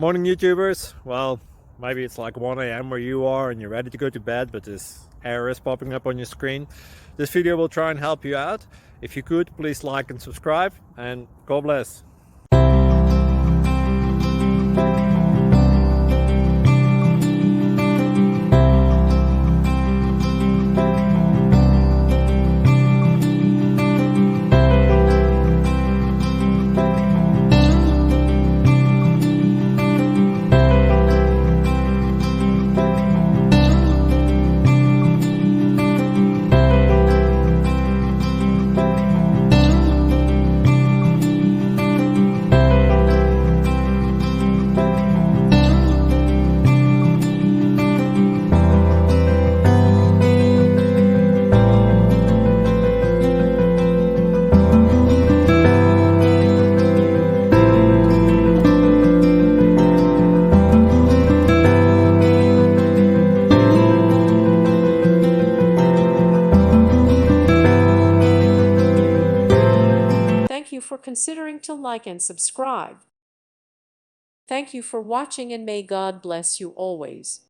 Morning YouTubers. Well, maybe it's like 1 a.m. where you are and you're ready to go to bed, but this error is popping up on your screen. This video will try and help you out. If you could, please like and subscribe, and God bless. Thank you for considering to like and subscribe. Thank you for watching, and may God bless you always.